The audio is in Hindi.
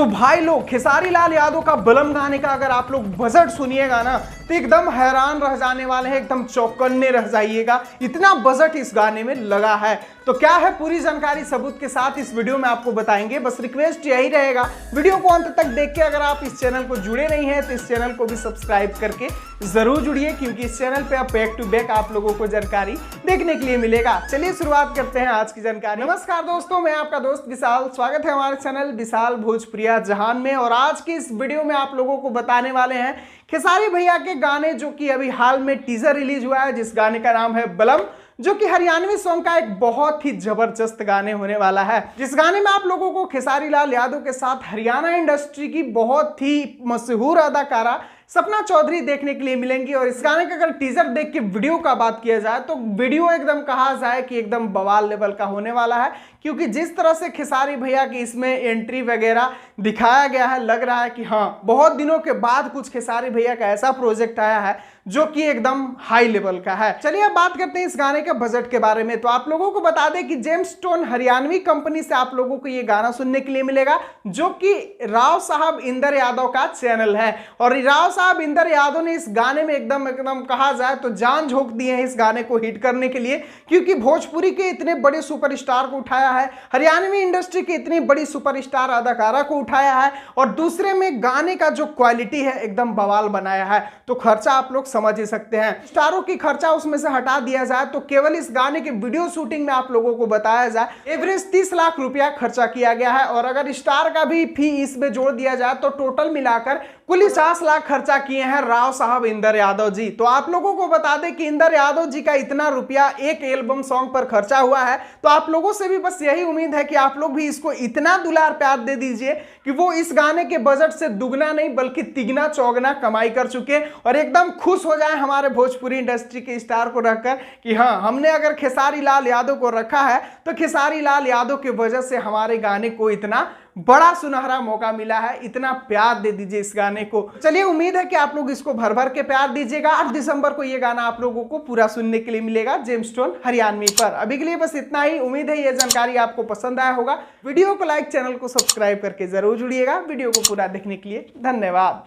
तो भाई लोग खेसारी लाल यादव का बलम गाने का अगर आप लोग बजट सुनिएगा ना तो एकदम हैरान रह जाने वाले हैं, एकदम चौकन्ने रह जाइएगा, इतना बजट इस गाने में लगा है। तो क्या है पूरी जानकारी सबूत के साथ इस वीडियो में आपको बताएंगे। बस रिक्वेस्ट यही रहेगा, वीडियो को अंत तक देख के अगर आप इस चैनल को जुड़े नहीं हैं तो इस चैनल को भी सब्सक्राइब करके जरूर जुड़िए, क्योंकि इस चैनल पे आप बैक टू बैक आप लोगों को जानकारी देखने के लिए मिलेगा। चलिए शुरुआत करते हैं आज की जानकारी। नमस्कार दोस्तों, मैं आपका दोस्त विशाल, स्वागत है हमारे चैनल विशाल भोजपुरिया जहान में। और आज की इस वीडियो में आप लोगों को बताने वाले हैं खेसारी भैया के गाने, जो कि अभी हाल में टीजर रिलीज हुआ है, जिस गाने का नाम है बलम, जो कि हरियाणवी सॉन्ग का एक बहुत ही जबरदस्त गाने होने वाला है। जिस गाने में आप लोगों को खेसारी लाल यादव के साथ हरियाणा इंडस्ट्री की बहुत ही मशहूर अदाकारा सपना चौधरी देखने के लिए मिलेंगी। और इस गाने का अगर टीजर देख के वीडियो का बात किया जाए तो वीडियो एकदम कहा जाए कि एकदम बवाल लेवल का होने वाला है, क्योंकि जिस तरह से खेसारी भैया की इसमें एंट्री वगैरह दिखाया गया है, लग रहा है कि हाँ बहुत दिनों के बाद कुछ खेसारी भैया का ऐसा प्रोजेक्ट आया है जो कि एकदम हाई लेवल का है। चलिए अब बात करते हैं इस गाने के बजट के बारे में। तो आप लोगों को बता दें कि जेम्स टोन हरियाणवी कंपनी से आप लोगों को ये गाना सुनने के लिए मिलेगा, जो कि राव साहब इंदर यादव का चैनल है। और राव साहब इंदर यादव ने इस गाने में एकदम कहा जाए तो जान झोंक दी है इस गाने को हिट करने के लिए, क्योंकि भोजपुरी के इतने बड़े सुपरस्टार को उठाया है, हरियाणवी इंडस्ट्री की इतनी बड़ी सुपरस्टार अदाकारा को उठाया है, और दूसरे में गाने का जो क्वालिटी है एकदम बवाल बनाया है। तो खर्चा आप लोग समझ ही सकते हैं, स्टारों की खर्चा उसमें से हटा दिया जाए तो केवल इस गाने की वीडियो शूटिंग में आप लोगों को बताया जाए एवरेज 30 लाख रुपया खर्चा किया गया है। और अगर स्टार का भी फी इसमें जोड़ दिया जाए तो टोटल मिलाकर कुल 50 लाख खर्चा किए हैं राव साहब इंदर यादव जी। तो आप लोगों को बता दें कि इंदर यादव जी का इतना रुपया एक एल्बम सॉन्ग पर खर्चा हुआ है, तो आप लोगों से भी बस यही उम्मीद है कि आप लोग भी इसको इतना दुलार प्यार दे दीजिए कि वो इस गाने के बजट से दुगना नहीं बल्कि तिगना चौगना कमाई कर चुके और एकदम खुश हो जाए हमारे भोजपुरी इंडस्ट्री के स्टार को रखकर कि हाँ हमने अगर खेसारी लाल यादव को रखा है तो खेसारी लाल यादव की वजह से हमारे गाने को इतना बड़ा सुनहरा मौका मिला है। इतना प्यार दे दीजिए इस गाने को। चलिए उम्मीद है कि आप लोग इसको भर भर के प्यार दीजिएगा। 8 दिसंबर को ये गाना आप लोगों को पूरा सुनने के लिए मिलेगा जेम्स टोन हरियाणवी पर। अभी के लिए बस इतना ही। उम्मीद है ये जानकारी आपको पसंद आया होगा। वीडियो को लाइक, चैनल को सब्सक्राइब करके जरूर जुड़िएगा। वीडियो को पूरा देखने के लिए धन्यवाद।